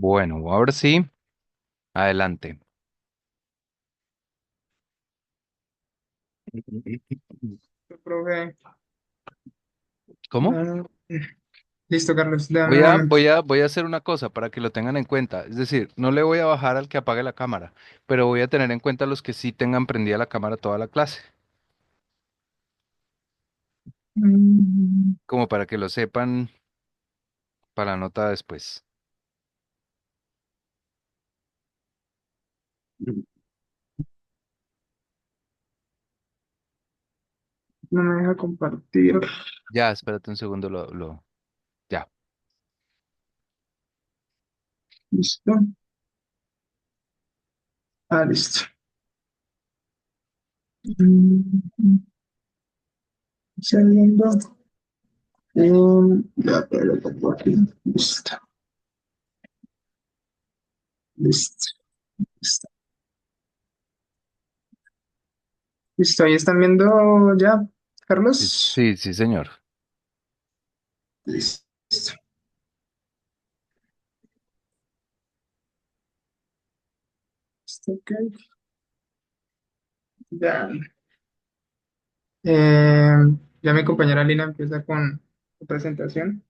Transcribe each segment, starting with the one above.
Bueno, ahora sí, adelante. Profe. ¿Cómo? Ah, listo, Carlos, dame Voy un a, momento. voy a, voy a hacer una cosa para que lo tengan en cuenta. Es decir, no le voy a bajar al que apague la cámara, pero voy a tener en cuenta los que sí tengan prendida la cámara toda la clase, Mm, como para que lo sepan para la nota después. No me deja compartir. Ya, espérate un segundo, ya. Listo. Ah, listo. Segundo. Ya, pero lo pongo aquí. Listo. Listo. Listo. Listo. Ahí están viendo ya, Sí, Carlos. sí, sí, señor. Listo. Listo, ok. Ya. Eh, ya mi compañera Lina empieza con su presentación.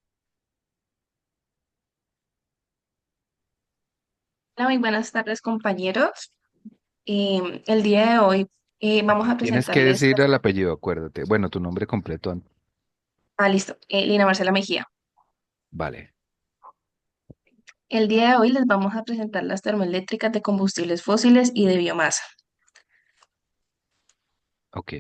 Hola, muy buenas tardes, compañeros. El día de hoy vamos a Tienes que presentarles, decir el apellido, acuérdate. Bueno, tu nombre completo. listo, Lina Marcela Mejía. Vale, El día de hoy les vamos a presentar las termoeléctricas de combustibles fósiles y de biomasa. ok.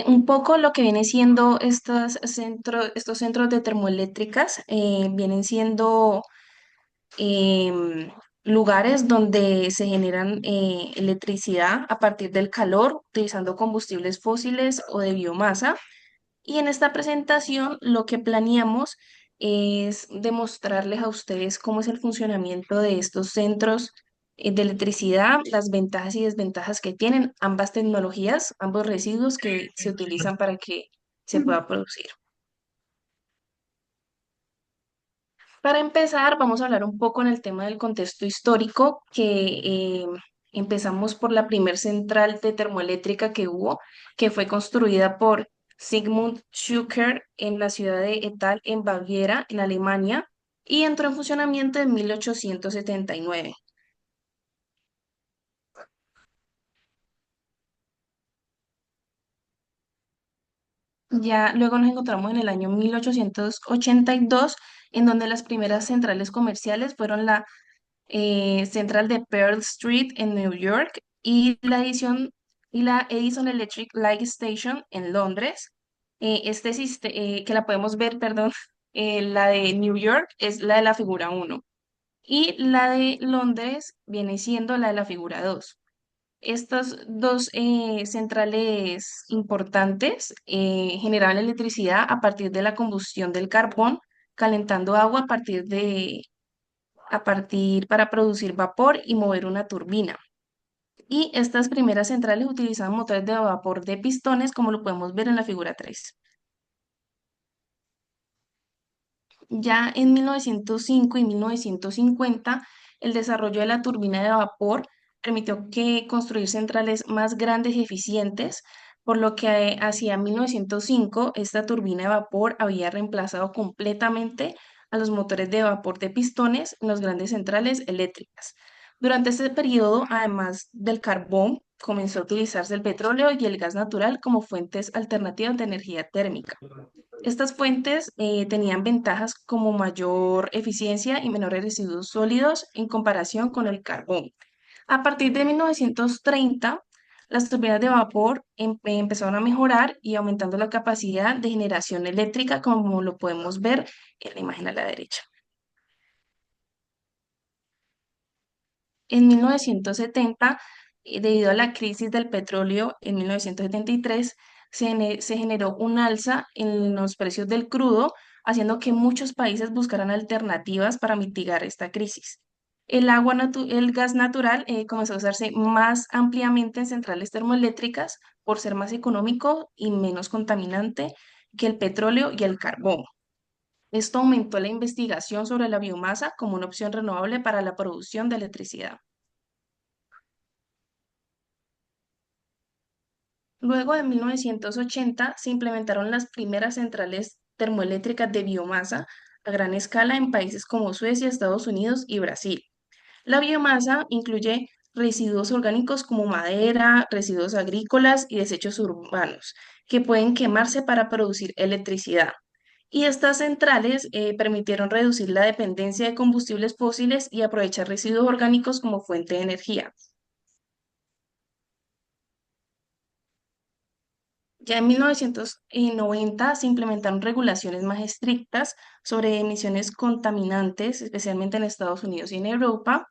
Un poco lo que viene siendo estos centros de termoeléctricas vienen siendo em, lugares donde se generan electricidad a partir del calor utilizando combustibles fósiles o de biomasa. Y en esta presentación lo que planeamos es demostrarles a ustedes cómo es el funcionamiento de estos centros de electricidad, las ventajas y desventajas que tienen ambas tecnologías, ambos residuos que se utilizan para que se pueda producir. Para empezar, vamos a hablar un poco en el tema del contexto histórico, que empezamos por la primer central de termoeléctrica que hubo, que fue construida por Sigmund Schucker en la ciudad de Ettal, en Baviera, en Alemania, y entró en funcionamiento en 1879. Ya luego nos encontramos en el año 1882, en donde las primeras centrales comerciales fueron la central de Pearl Street en New York y la Edison Electric Light Station en Londres. Que la podemos ver, perdón, la de New York es la de la figura 1 y la de Londres viene siendo la de la figura 2. Estas dos centrales importantes generaban electricidad a partir de la combustión del carbón, calentando agua a partir para producir vapor y mover una turbina. Y estas primeras centrales utilizaban motores de vapor de pistones, como lo podemos ver en la figura 3. Ya en 1905 y 1950, el desarrollo de la turbina de vapor permitió que construir centrales más grandes y eficientes, por lo que hacia 1905 esta turbina de vapor había reemplazado completamente a los motores de vapor de pistones en las grandes centrales eléctricas. Durante este periodo, además del carbón, comenzó a utilizarse el petróleo y el gas natural como fuentes alternativas de energía térmica. Estas fuentes tenían ventajas como mayor eficiencia y menores residuos sólidos en comparación con el carbón. A partir de 1930, las turbinas de vapor empezaron a mejorar y aumentando la capacidad de generación eléctrica, como lo podemos ver en la imagen a la derecha. En 1970, debido a la crisis del petróleo en 1973, se generó un alza en los precios del crudo, haciendo que muchos países buscaran alternativas para mitigar esta crisis. El gas natural comenzó a usarse más ampliamente en centrales termoeléctricas por ser más económico y menos contaminante que el petróleo y el carbón. Esto aumentó la investigación sobre la biomasa como una opción renovable para la producción de electricidad. Luego de 1980 se implementaron las primeras centrales termoeléctricas de biomasa a gran escala en países como Suecia, Estados Unidos y Brasil. La biomasa incluye residuos orgánicos como madera, residuos agrícolas y desechos urbanos, que pueden quemarse para producir electricidad. Y estas centrales permitieron reducir la dependencia de combustibles fósiles y aprovechar residuos orgánicos como fuente de energía. Ya en 1990 se implementaron regulaciones más estrictas sobre emisiones contaminantes, especialmente en Estados Unidos y en Europa,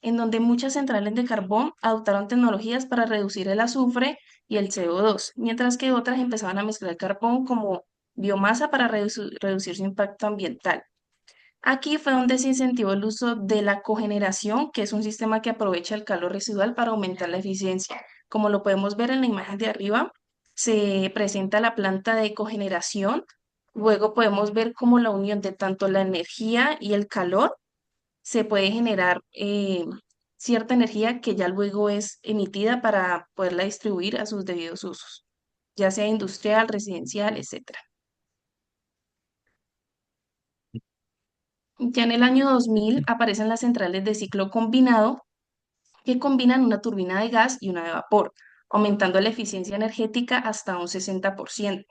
en donde muchas centrales de carbón adoptaron tecnologías para reducir el azufre y el CO2, mientras que otras empezaban a mezclar carbón como biomasa para reducir su impacto ambiental. Aquí fue donde se incentivó el uso de la cogeneración, que es un sistema que aprovecha el calor residual para aumentar la eficiencia. Como lo podemos ver en la imagen de arriba, se presenta la planta de cogeneración. Luego podemos ver cómo la unión de tanto la energía y el calor se puede generar cierta energía que ya luego es emitida para poderla distribuir a sus debidos usos, ya sea industrial, residencial, etcétera. Ya en el año 2000 aparecen las centrales de ciclo combinado que combinan una turbina de gas y una de vapor, aumentando la eficiencia energética hasta un 60%.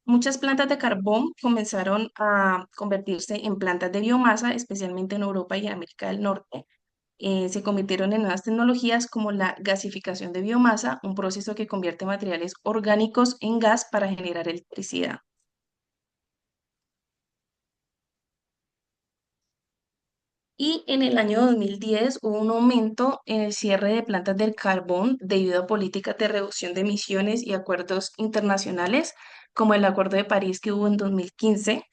Muchas plantas de carbón comenzaron a convertirse en plantas de biomasa, especialmente en Europa y en América del Norte. Se convirtieron en nuevas tecnologías como la gasificación de biomasa, un proceso que convierte materiales orgánicos en gas para generar electricidad. Y en el año 2010 hubo un aumento en el cierre de plantas del carbón debido a políticas de reducción de emisiones y acuerdos internacionales, como el Acuerdo de París que hubo en 2015,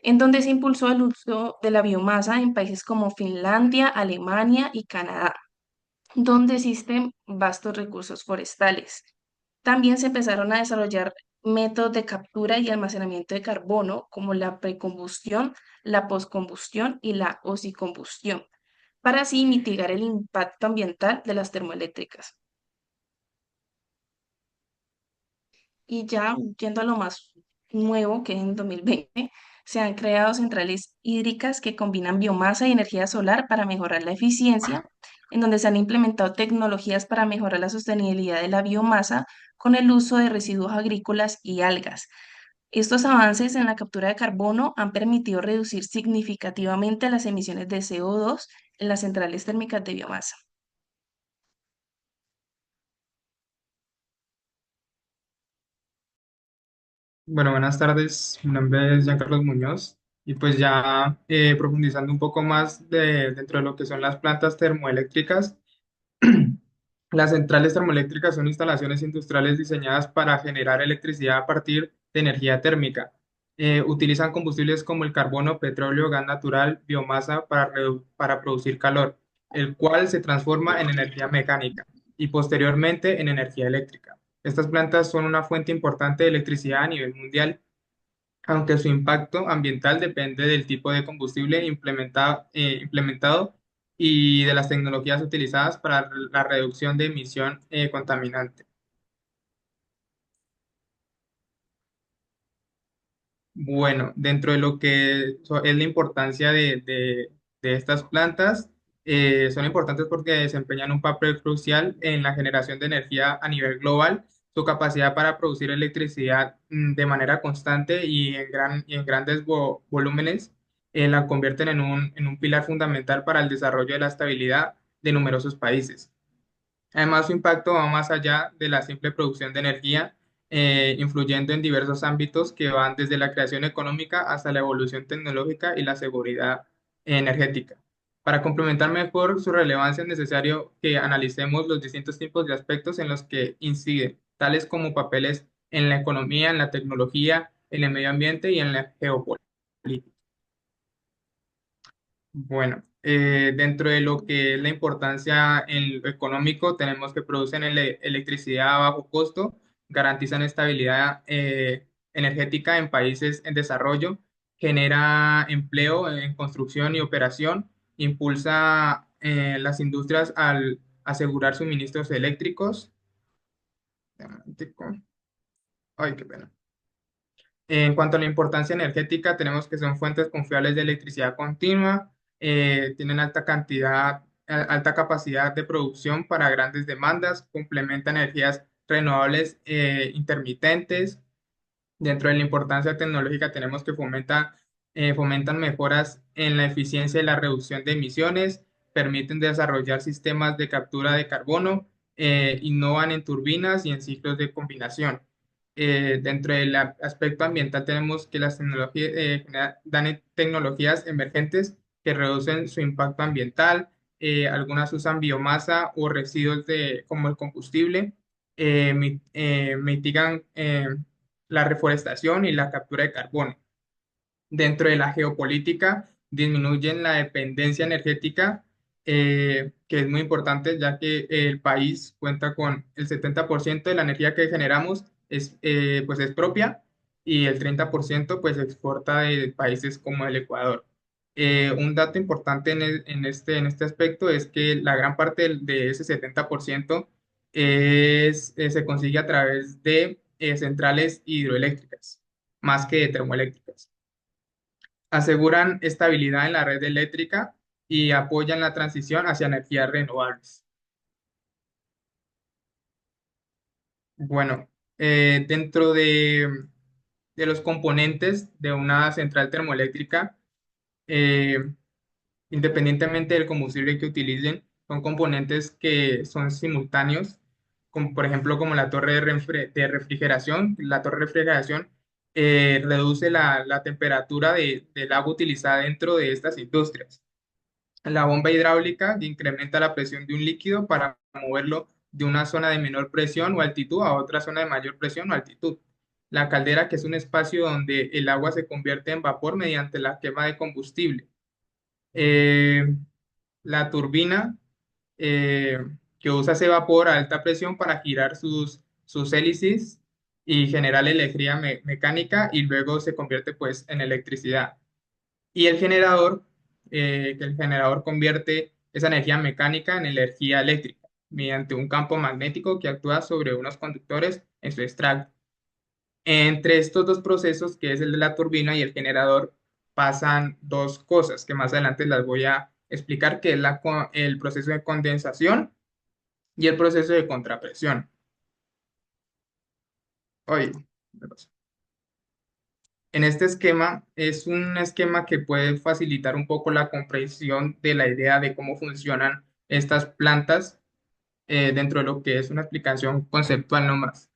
en donde se impulsó el uso de la biomasa en países como Finlandia, Alemania y Canadá, donde existen vastos recursos forestales. También se empezaron a desarrollar métodos de captura y almacenamiento de carbono, como la precombustión, la postcombustión y la oxicombustión, para así mitigar el impacto ambiental de las termoeléctricas. Y ya yendo a lo más nuevo, que es en 2020, se han creado centrales hídricas que combinan biomasa y energía solar para mejorar la eficiencia, en donde se han implementado tecnologías para mejorar la sostenibilidad de la biomasa con el uso de residuos agrícolas y algas. Estos avances en la captura de carbono han permitido reducir significativamente las emisiones de CO2 en las centrales térmicas de biomasa. Bueno, buenas tardes. Mi nombre es Giancarlos Muñoz y pues ya profundizando un poco más dentro de lo que son las plantas termoeléctricas. Las centrales termoeléctricas son instalaciones industriales diseñadas para generar electricidad a partir de energía térmica. Utilizan combustibles como el carbono, petróleo, gas natural, biomasa para producir calor, el cual se transforma en energía mecánica y posteriormente en energía eléctrica. Estas plantas son una fuente importante de electricidad a nivel mundial, aunque su impacto ambiental depende del tipo de combustible implementado y de las tecnologías utilizadas para la reducción de emisión contaminante. Bueno, dentro de lo que es la importancia de estas plantas, son importantes porque desempeñan un papel crucial en la generación de energía a nivel global. Su capacidad para producir electricidad de manera constante y en grandes volúmenes la convierten en un pilar fundamental para el desarrollo de la estabilidad de numerosos países. Además, su impacto va más allá de la simple producción de energía, influyendo en diversos ámbitos que van desde la creación económica hasta la evolución tecnológica y la seguridad energética. Para complementar mejor su relevancia es necesario que analicemos los distintos tipos de aspectos en los que inciden, tales como papeles en la economía, en la tecnología, en el medio ambiente y en la geopolítica. Bueno, dentro de lo que es la importancia en lo económico, tenemos que producen electricidad a bajo costo, garantizan estabilidad energética en países en desarrollo, genera empleo en construcción y operación, impulsa las industrias al asegurar suministros eléctricos. Ay, qué pena. En cuanto a la importancia energética, tenemos que son fuentes confiables de electricidad continua, tienen alta capacidad de producción para grandes demandas, complementan energías renovables intermitentes. Dentro de la importancia tecnológica tenemos que fomentan mejoras en la eficiencia y la reducción de emisiones, permiten desarrollar sistemas de captura de carbono, innovan en turbinas y en ciclos de combinación. Dentro del aspecto ambiental tenemos que las tecnologías dan tecnologías emergentes que reducen su impacto ambiental, algunas usan biomasa o residuos como el combustible, mitigan la reforestación y la captura de carbono. Dentro de la geopolítica, disminuyen la dependencia energética, que es muy importante ya que el país cuenta con el 70% de la energía que generamos pues es propia y el 30% pues se exporta de países como el Ecuador. Un dato importante en este aspecto es que la gran parte de ese 70% se consigue a través de centrales hidroeléctricas, más que de termoeléctricas. Aseguran estabilidad en la red eléctrica y apoyan la transición hacia energías renovables. Bueno, dentro de los componentes de una central termoeléctrica, eh, independientemente del combustible que utilicen, son componentes que son simultáneos, como por ejemplo como la torre de refrigeración. La torre de refrigeración reduce la temperatura del agua utilizada dentro de estas industrias. La bomba hidráulica incrementa la presión de un líquido para moverlo de una zona de menor presión o altitud a otra zona de mayor presión o altitud. La caldera, que es un espacio donde el agua se convierte en vapor mediante la quema de combustible. Eh, la turbina, eh, que usa ese vapor a alta presión para girar sus hélices y generar electricidad mecánica y luego se convierte pues en electricidad. Y que el generador convierte esa energía mecánica en energía eléctrica mediante un campo magnético que actúa sobre unos conductores en su extracto. Entre estos dos procesos, que es el de la turbina y el generador, pasan dos cosas que más adelante las voy a explicar, que es el proceso de condensación y el proceso de contrapresión. Oye, me pasó. En este esquema es un esquema que puede facilitar un poco la comprensión de la idea de cómo funcionan estas plantas dentro de lo que es una explicación conceptual nomás.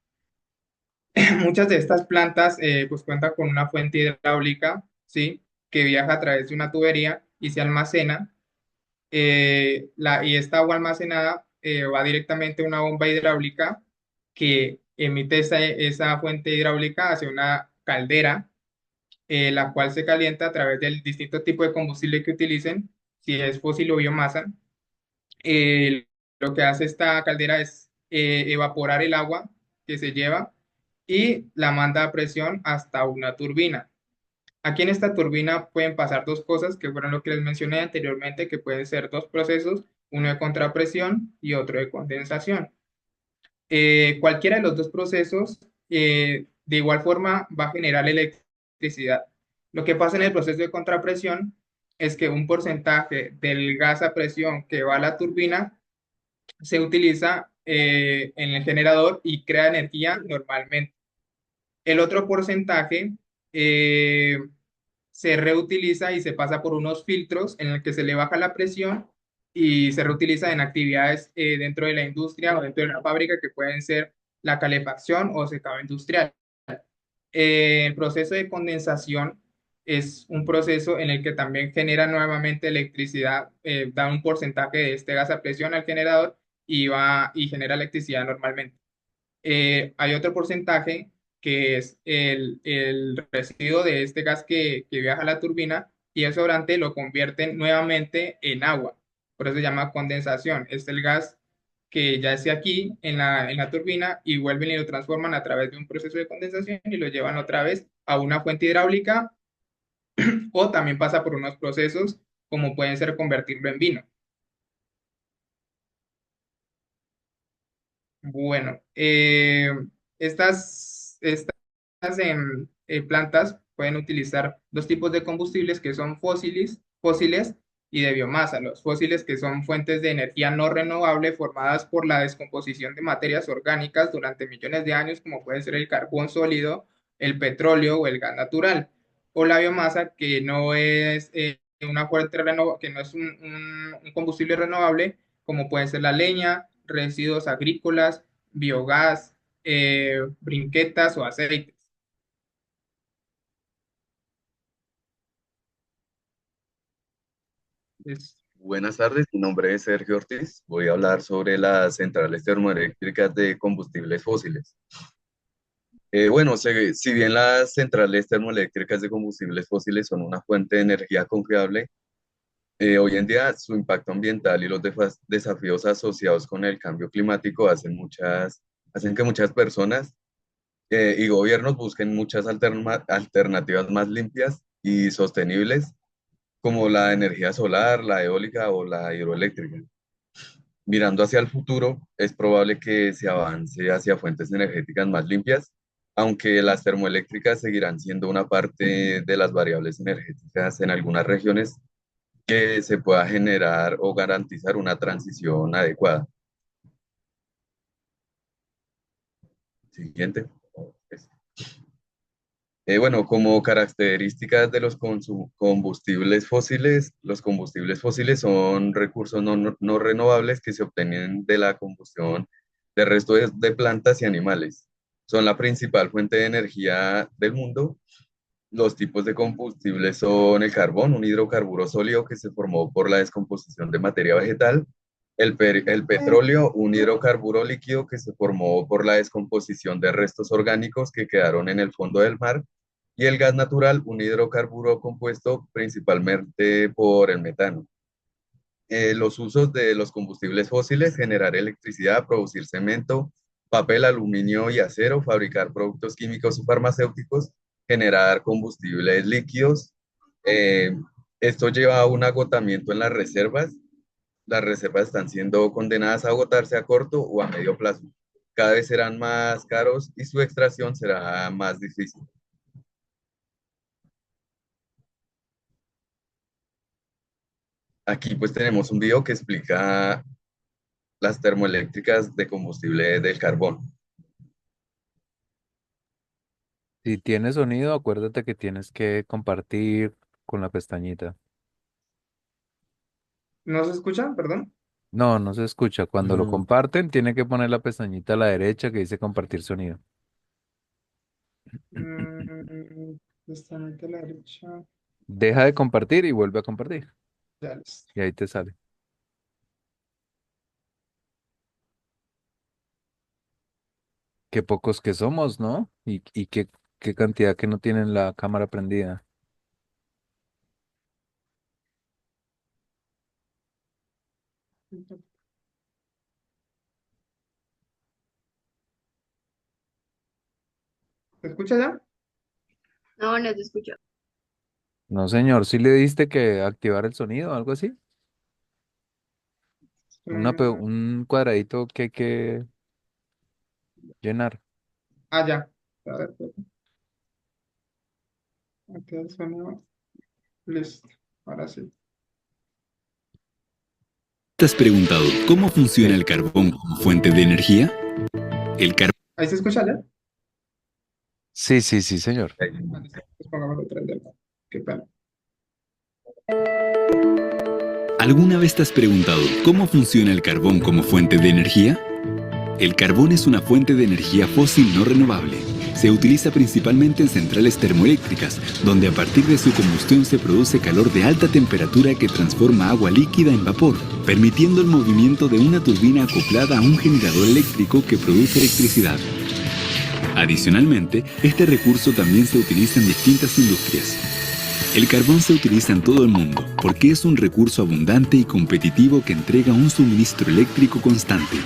Muchas de estas plantas pues cuentan con una fuente hidráulica, ¿sí? Que viaja a través de una tubería y se almacena. Y esta agua almacenada va directamente a una bomba hidráulica que emite esa fuente hidráulica hacia una caldera, la cual se calienta a través del distinto tipo de combustible que utilicen, si es fósil o biomasa. Lo que hace esta caldera es evaporar el agua que se lleva y la manda a presión hasta una turbina. Aquí en esta turbina pueden pasar dos cosas que fueron lo que les mencioné anteriormente, que pueden ser dos procesos, uno de contrapresión y otro de condensación. Cualquiera de los dos procesos, de igual forma, va a generar electricidad. Lo que pasa en el proceso de contrapresión es que un porcentaje del gas a presión que va a la turbina se utiliza en el generador y crea energía normalmente. El otro porcentaje eh, se reutiliza y se pasa por unos filtros en el que se le baja la presión y se reutiliza en actividades dentro de la industria o dentro de la fábrica, que pueden ser la calefacción o secado industrial. El proceso de condensación es un proceso en el que también genera nuevamente electricidad, da un porcentaje de este gas a presión al generador y genera electricidad normalmente. Hay otro porcentaje que es el residuo de este gas que viaja a la turbina, y el sobrante lo convierten nuevamente en agua. Por eso se llama condensación. Es el gas que ya esté aquí en la turbina y vuelven y lo transforman a través de un proceso de condensación y lo llevan otra vez a una fuente hidráulica o también pasa por unos procesos como pueden ser convertirlo en vino. Bueno, estas plantas pueden utilizar dos tipos de combustibles que son fósiles y de biomasa. Los fósiles que son fuentes de energía no renovable formadas por la descomposición de materias orgánicas durante millones de años, como puede ser el carbón sólido, el petróleo o el gas natural. O la biomasa que no es que no es un combustible renovable, como puede ser la leña, residuos agrícolas, biogás, brinquetas o aceites. Es- Buenas tardes, mi nombre es Sergio Ortiz. Voy a hablar sobre las centrales termoeléctricas de combustibles fósiles. Bueno, si bien las centrales termoeléctricas de combustibles fósiles son una fuente de energía confiable, hoy en día su impacto ambiental y los desafíos asociados con el cambio climático hacen que muchas personas y gobiernos busquen muchas alternativas más limpias y sostenibles, como la energía solar, la eólica o la hidroeléctrica. Mirando hacia el futuro, es probable que se avance hacia fuentes energéticas más limpias, aunque las termoeléctricas seguirán siendo una parte de las variables energéticas en algunas regiones que se pueda generar o garantizar una transición adecuada. Siguiente. Bueno, como características de combustibles fósiles, los combustibles fósiles son recursos no renovables que se obtienen de la combustión de restos de plantas y animales. Son la principal fuente de energía del mundo. Los tipos de combustibles son el carbón, un hidrocarburo sólido que se formó por la descomposición de materia vegetal; el petróleo, un hidrocarburo líquido que se formó por la descomposición de restos orgánicos que quedaron en el fondo del mar; y el gas natural, un hidrocarburo compuesto principalmente por el metano. Los usos de los combustibles fósiles: generar electricidad, producir cemento, papel, aluminio y acero, fabricar productos químicos y farmacéuticos, generar combustibles líquidos. Eh, Esto lleva a un agotamiento en las reservas. Las reservas están siendo condenadas a agotarse a corto o a medio plazo. Cada vez serán más caros y su extracción será más difícil. Aquí pues tenemos un video que explica las termoeléctricas de combustible del carbón. Si tienes sonido, acuérdate que tienes que compartir con la pestañita. ¿No se escucha? Perdón. No, no se escucha. Cuando lo Mm, comparten, tiene que poner la pestañita a la derecha que dice compartir sonido. Está aquí a la derecha. Deja de compartir y vuelve a compartir. Ya listo. Y ahí te sale. Qué pocos que somos, ¿no? Y qué cantidad que no tienen la cámara prendida. ¿Se escucha ya? No, no se escucha. No, señor, ¿sí le diste que activar el sonido o algo así? Mm, Un cuadradito que hay que llenar. ya. A ver, aquí el sonido. Listo. Ahora sí. ¿Te has preguntado cómo funciona Sí. el carbón como fuente de energía? El carbón ¿Ahí se escucha ya? Sí, sí, sí, señor. Listo. Pues pongámoslo otra vez de nuevo. Qué pena. ¿Alguna vez te has preguntado cómo funciona el carbón como fuente de energía? El carbón es una fuente de energía fósil no renovable. Se utiliza principalmente en centrales termoeléctricas, donde a partir de su combustión se produce calor de alta temperatura que transforma agua líquida en vapor, permitiendo el movimiento de una turbina acoplada a un generador eléctrico que produce electricidad. Adicionalmente, este recurso también se utiliza en distintas industrias. El carbón se utiliza en todo el mundo porque es un recurso abundante y competitivo que entrega un suministro eléctrico constante.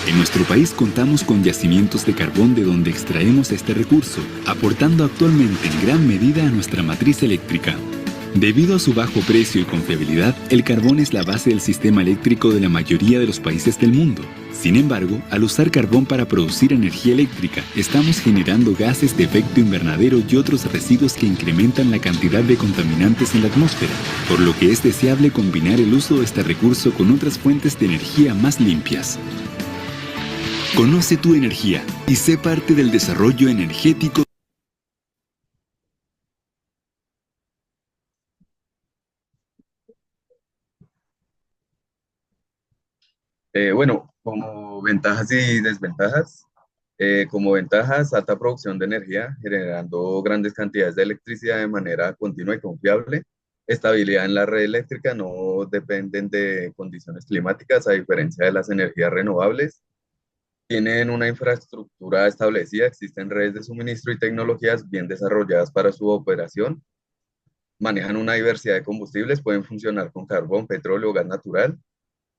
En nuestro país contamos con yacimientos de carbón de donde extraemos este recurso, aportando actualmente en gran medida a nuestra matriz eléctrica. Debido a su bajo precio y confiabilidad, el carbón es la base del sistema eléctrico de la mayoría de los países del mundo. Sin embargo, al usar carbón para producir energía eléctrica, estamos generando gases de efecto invernadero y otros residuos que incrementan la cantidad de contaminantes en la atmósfera, por lo que es deseable combinar el uso de este recurso con otras fuentes de energía más limpias. Conoce tu energía y sé parte del desarrollo energético. Bueno, como ventajas y desventajas. Como ventajas, alta producción de energía, generando grandes cantidades de electricidad de manera continua y confiable. Estabilidad en la red eléctrica, no dependen de condiciones climáticas, a diferencia de las energías renovables. Tienen una infraestructura establecida, existen redes de suministro y tecnologías bien desarrolladas para su operación. Manejan una diversidad de combustibles, pueden funcionar con carbón, petróleo, gas natural.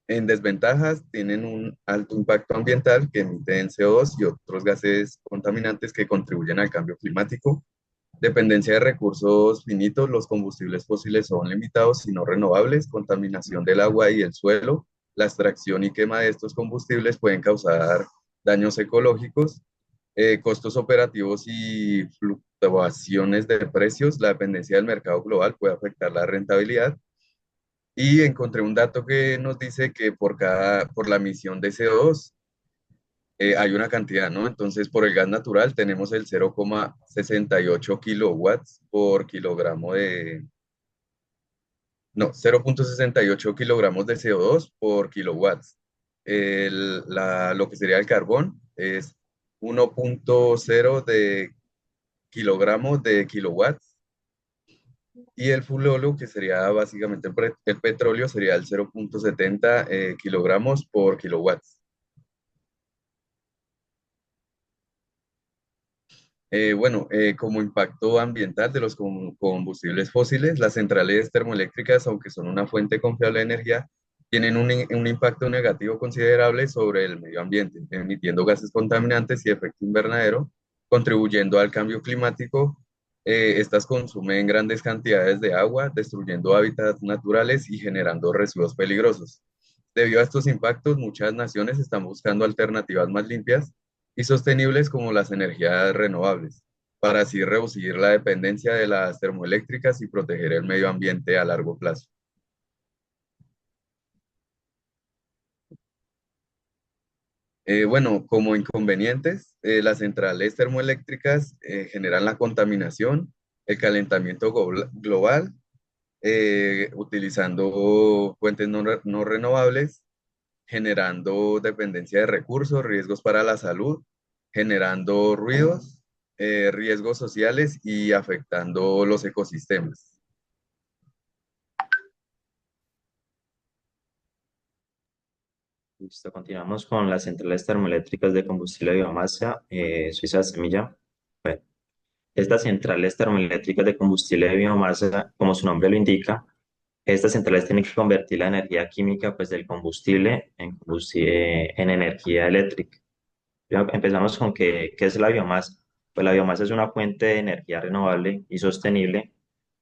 En desventajas, tienen un alto impacto ambiental que emiten CO2 y otros gases contaminantes que contribuyen al cambio climático. Dependencia de recursos finitos, los combustibles fósiles son limitados y no renovables. Contaminación del agua y el suelo. La extracción y quema de estos combustibles pueden causar daños ecológicos. Costos operativos y fluctuaciones de precios. La dependencia del mercado global puede afectar la rentabilidad. Y encontré un dato que nos dice que por la emisión de CO2 hay una cantidad, ¿no? Entonces, por el gas natural tenemos el 0,68 kilowatts por kilogramo no, 0,68 kilogramos de CO2 por kilowatts. Lo que sería el carbón es 1,0 de kilogramos de kilowatts. Y el full oil, que sería básicamente el petróleo, sería el 0,70 kilogramos por kilowatts. Bueno, como impacto ambiental de los combustibles fósiles, las centrales termoeléctricas, aunque son una fuente confiable de energía, tienen un impacto negativo considerable sobre el medio ambiente, emitiendo gases contaminantes y efecto invernadero, contribuyendo al cambio climático. Estas consumen grandes cantidades de agua, destruyendo hábitats naturales y generando residuos peligrosos. Debido a estos impactos, muchas naciones están buscando alternativas más limpias y sostenibles como las energías renovables, para así reducir la dependencia de las termoeléctricas y proteger el medio ambiente a largo plazo. Bueno, como inconvenientes, las centrales termoeléctricas generan la contaminación, el calentamiento global, utilizando fuentes no renovables, generando dependencia de recursos, riesgos para la salud, generando ruidos, riesgos sociales y afectando los ecosistemas. Listo, continuamos con las centrales termoeléctricas de combustible de biomasa, Suiza Semilla. Bueno, estas centrales termoeléctricas de combustible de biomasa, como su nombre lo indica, estas centrales tienen que convertir la energía química pues, del combustible en energía eléctrica. Empezamos con qué es la biomasa. Pues la biomasa es una fuente de energía renovable y sostenible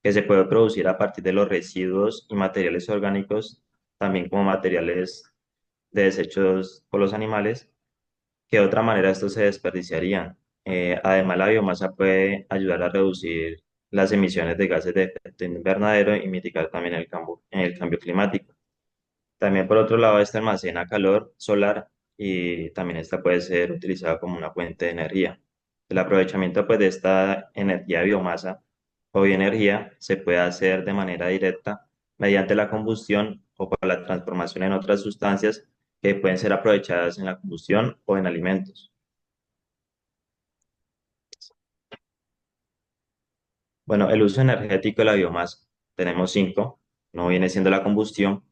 que se puede producir a partir de los residuos y materiales orgánicos, también como materiales de desechos por los animales, que de otra manera estos se desperdiciarían. Además, la biomasa puede ayudar a reducir las emisiones de gases de efecto invernadero y mitigar también el cambio climático. También, por otro lado, esta almacena calor solar y también esta puede ser utilizada como una fuente de energía. El aprovechamiento pues, de esta energía de biomasa o bioenergía se puede hacer de manera directa mediante la combustión o por la transformación en otras sustancias que pueden ser aprovechadas en la combustión o en alimentos. Bueno, el uso energético de la biomasa. Tenemos cinco. No viene siendo la combustión.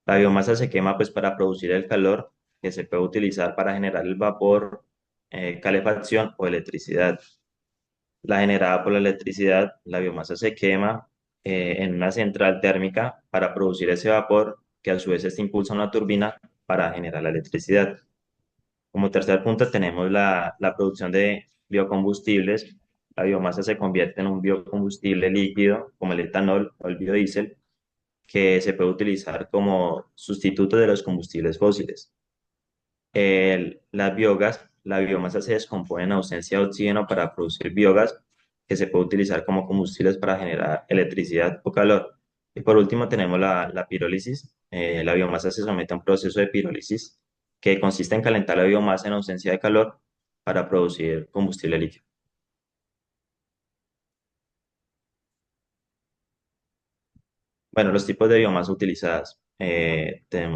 La biomasa se quema pues para producir el calor que se puede utilizar para generar el vapor, calefacción o electricidad. La generada por la electricidad, la biomasa se quema en una central térmica para producir ese vapor que a su vez este impulsa una turbina para generar la electricidad. Como tercer punto tenemos la producción de biocombustibles. La biomasa se convierte en un biocombustible líquido como el etanol o el biodiesel que se puede utilizar como sustituto de los combustibles fósiles. La biomasa se descompone en ausencia de oxígeno para producir biogás, que se puede utilizar como combustibles para generar electricidad o calor. Y por último tenemos la pirólisis. La biomasa se somete a un proceso de pirólisis que consiste en calentar la biomasa en ausencia de calor para producir combustible líquido. Bueno, los tipos de biomasa utilizadas.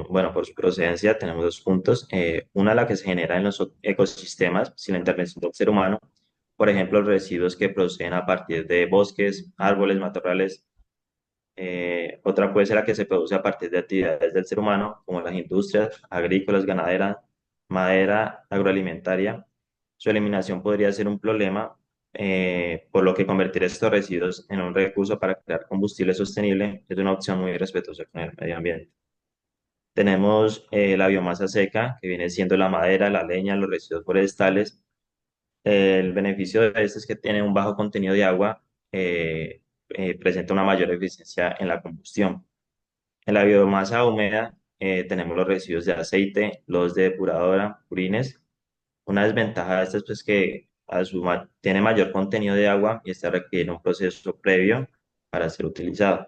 Bueno, por su procedencia tenemos dos puntos. Una, la que se genera en los ecosistemas sin la intervención del ser humano. Por ejemplo, los residuos que proceden a partir de bosques, árboles, matorrales. Otra puede ser la que se produce a partir de actividades del ser humano, como las industrias agrícolas, ganaderas, madera, agroalimentaria. Su eliminación podría ser un problema, por lo que convertir estos residuos en un recurso para crear combustible sostenible es una opción muy respetuosa con el medio ambiente. Tenemos la biomasa seca, que viene siendo la madera, la leña, los residuos forestales. El beneficio de esto es que tiene un bajo contenido de agua, presenta una mayor eficiencia en la combustión. En la biomasa húmeda tenemos los residuos de aceite, los de depuradora, purines. Una desventaja de esta es pues, que tiene mayor contenido de agua y este requiere un proceso previo para ser utilizado.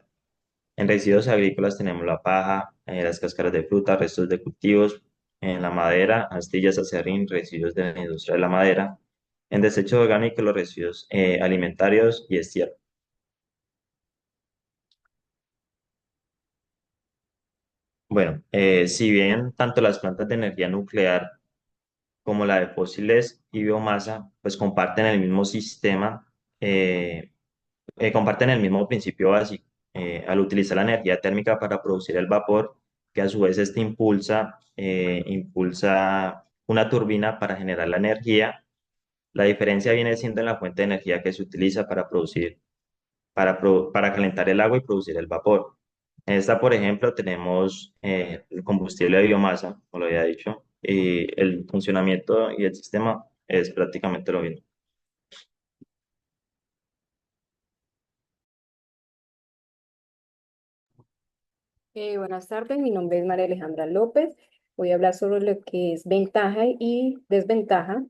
En residuos agrícolas tenemos la paja, las cáscaras de fruta, restos de cultivos, en la madera, astillas, acerrín, residuos de la industria de la madera. En desechos orgánicos, los residuos alimentarios y estiércol. Bueno, si bien tanto las plantas de energía nuclear como la de fósiles y biomasa, pues comparten el mismo sistema, comparten el mismo principio básico. Al utilizar la energía térmica para producir el vapor, que a su vez este impulsa una turbina para generar la energía. La diferencia viene siendo en la fuente de energía que se utiliza para producir, para calentar el agua y producir el vapor. En esta, por ejemplo, tenemos el combustible de biomasa, como lo había dicho, y el funcionamiento y el sistema es prácticamente lo mismo. Buenas tardes, mi nombre es María Alejandra López. Voy a hablar sobre lo que es ventaja y desventaja.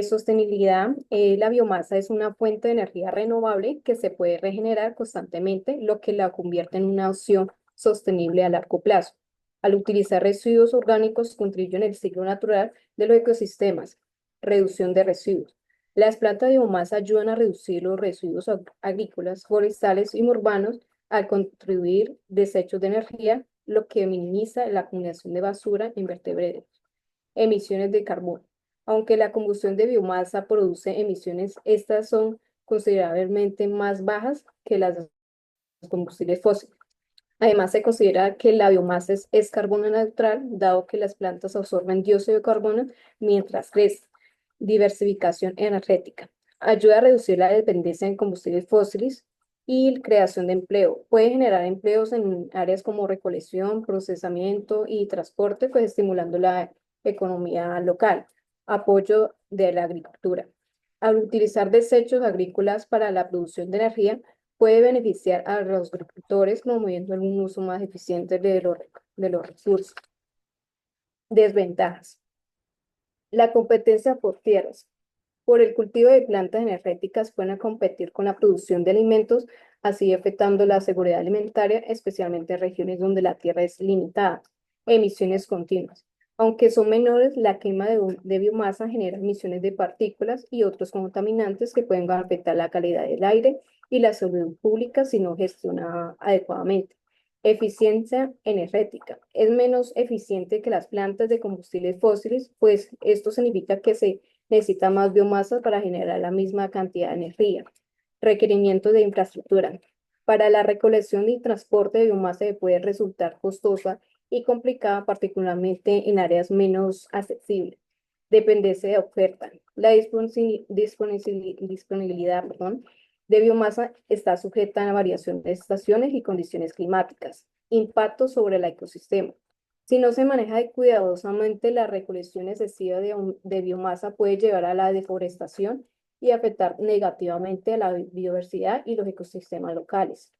Sostenibilidad. La biomasa es una fuente de energía renovable que se puede regenerar constantemente, lo que la convierte en una opción sostenible a largo plazo. Al utilizar residuos orgánicos, contribuye en el ciclo natural de los ecosistemas. Reducción de residuos. Las plantas de biomasa ayudan a reducir los residuos agrícolas, forestales y urbanos al contribuir desechos de energía, lo que minimiza la acumulación de basura en vertederos. Emisiones de carbono. Aunque la combustión de biomasa produce emisiones, estas son considerablemente más bajas que las de los combustibles fósiles. Además, se considera que la biomasa es carbono neutral, dado que las plantas absorben dióxido de carbono mientras crecen. Diversificación energética. Ayuda a reducir la dependencia en combustibles fósiles y creación de empleo. Puede generar empleos en áreas como recolección, procesamiento y transporte, pues estimulando la economía local. Apoyo de la agricultura. Al utilizar desechos agrícolas para la producción de energía, puede beneficiar a los agricultores promoviendo un uso más eficiente de los recursos. Desventajas. La competencia por tierras. Por el cultivo de plantas energéticas pueden competir con la producción de alimentos, así afectando la seguridad alimentaria, especialmente en regiones donde la tierra es limitada. Emisiones continuas. Aunque son menores, la quema de biomasa genera emisiones de partículas y otros contaminantes que pueden afectar la calidad del aire y la salud pública si no gestionada adecuadamente. Eficiencia energética. Es menos eficiente que las plantas de combustibles fósiles, pues esto significa que se necesita más biomasa para generar la misma cantidad de energía. Requerimiento de infraestructura. Para la recolección y transporte de biomasa puede resultar costosa y complicada, particularmente en áreas menos accesibles. Dependencia de oferta. La disponibilidad, de biomasa está sujeta a variación de estaciones y condiciones climáticas. Impacto sobre el ecosistema. Si no se maneja cuidadosamente, la recolección excesiva de biomasa puede llevar a la deforestación y afectar negativamente a la biodiversidad y los ecosistemas locales.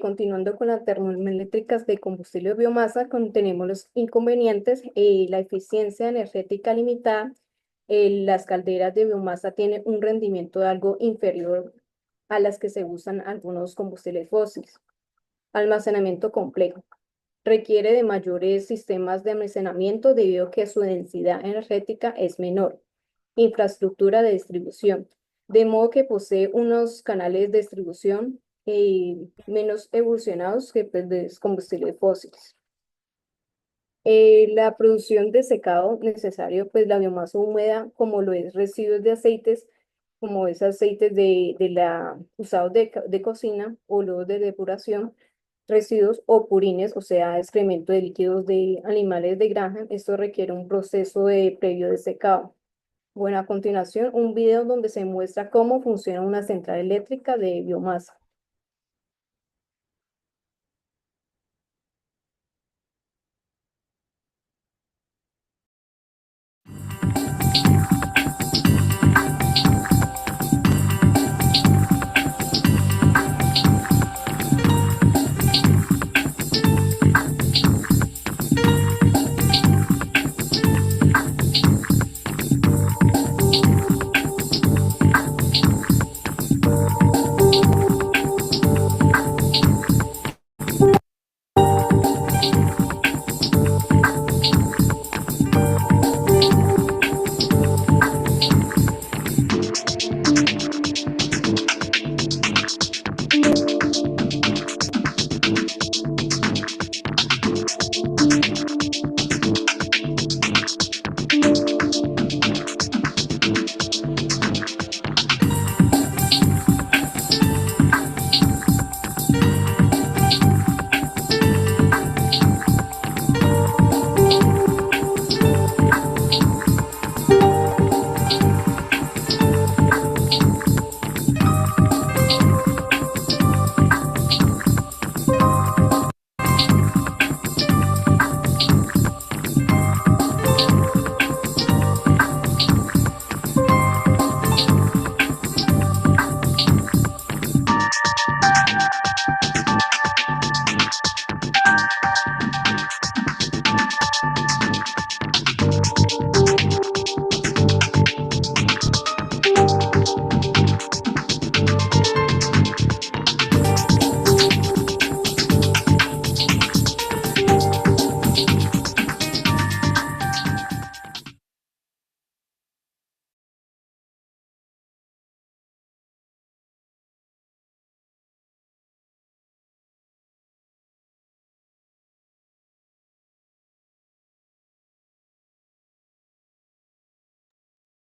Continuando con las termoeléctricas de combustible de biomasa, tenemos los inconvenientes, la eficiencia energética limitada. Las calderas de biomasa tienen un rendimiento algo inferior a las que se usan algunos combustibles fósiles. Almacenamiento complejo. Requiere de mayores sistemas de almacenamiento debido a que su densidad energética es menor. Infraestructura de distribución. De modo que posee unos canales de distribución menos evolucionados que pues, de combustibles fósiles. La producción de secado necesario, pues la biomasa húmeda, como lo es residuos de aceites, como es aceites usados de cocina, óleos de depuración, residuos o purines, o sea, excremento de líquidos de animales de granja. Esto requiere un proceso previo de secado. Bueno, a continuación, un video donde se muestra cómo funciona una central eléctrica de biomasa.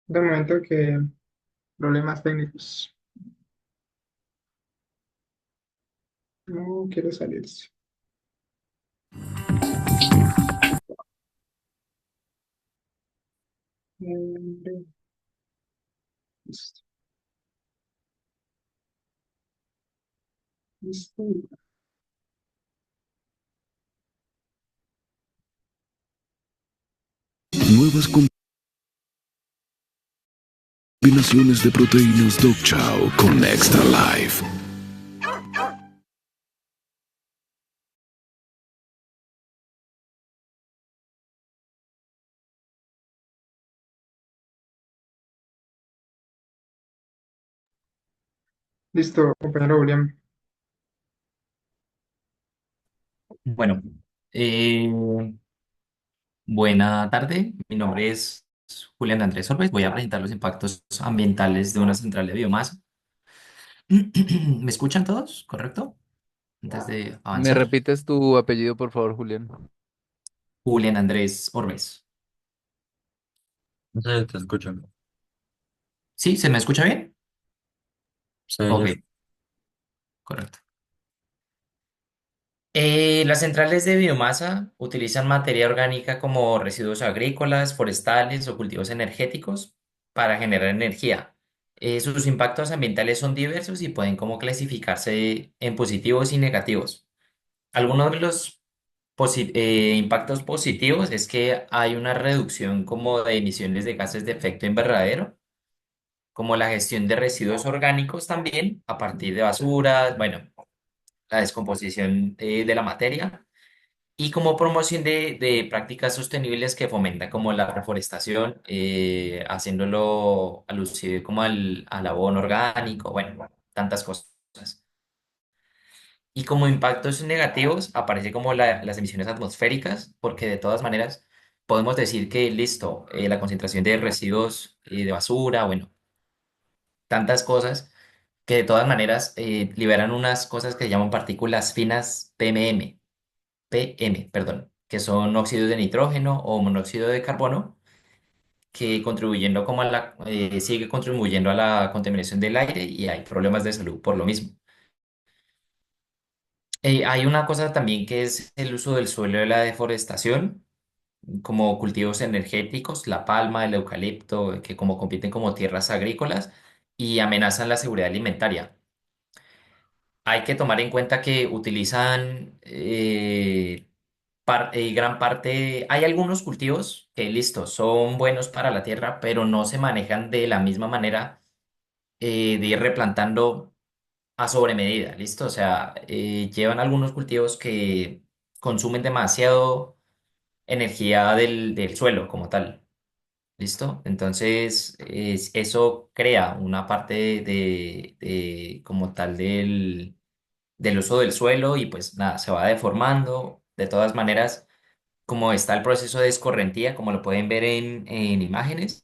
De momento que problemas técnicos. No quiero salirse. Listo. Listo. Nuevas combinaciones de proteínas Dog Chow con Extra Life. Listo, compañero William. Bueno, eh, buena tarde. Mi nombre es Julián Andrés Orbes. Voy a presentar los impactos ambientales de una central de biomasa. ¿Me escuchan todos? ¿Correcto? Antes de ¿Me avanzar. repites tu apellido, por favor, Julián? Julián Andrés Orbes. Sí, te escucho. ¿Sí? ¿Se me escucha bien? Sí, Ok, correcto. Las centrales de biomasa utilizan materia orgánica como residuos agrícolas, forestales o cultivos energéticos para generar energía. Sus impactos ambientales son diversos y pueden como clasificarse en positivos y negativos. Algunos de los impactos positivos es que hay una reducción como de emisiones de gases de efecto invernadero, como la gestión de residuos orgánicos también a partir de basuras, bueno, la descomposición de la materia y como promoción de prácticas sostenibles que fomentan como la reforestación, haciéndolo alusive como al abono orgánico, bueno, tantas cosas. Y como impactos negativos aparece como las emisiones atmosféricas, porque de todas maneras podemos decir que listo, la concentración de residuos de basura, bueno, tantas cosas que de todas maneras liberan unas cosas que se llaman partículas finas perdón, que son óxidos de nitrógeno o monóxido de carbono, que contribuyendo como a sigue contribuyendo a la contaminación del aire y hay problemas de salud por lo mismo. Hay una cosa también que es el uso del suelo de la deforestación, como cultivos energéticos, la palma, el eucalipto, que como compiten como tierras agrícolas y amenazan la seguridad alimentaria. Hay que tomar en cuenta que utilizan gran parte, hay algunos cultivos que, listo, son buenos para la tierra, pero no se manejan de la misma manera de ir replantando a sobremedida, ¿listo? O sea, llevan algunos cultivos que consumen demasiado energía del suelo como tal, ¿listo? Entonces, eso crea una parte como tal del uso del suelo y pues nada, se va deformando. De todas maneras, como está el proceso de escorrentía, como lo pueden ver en imágenes,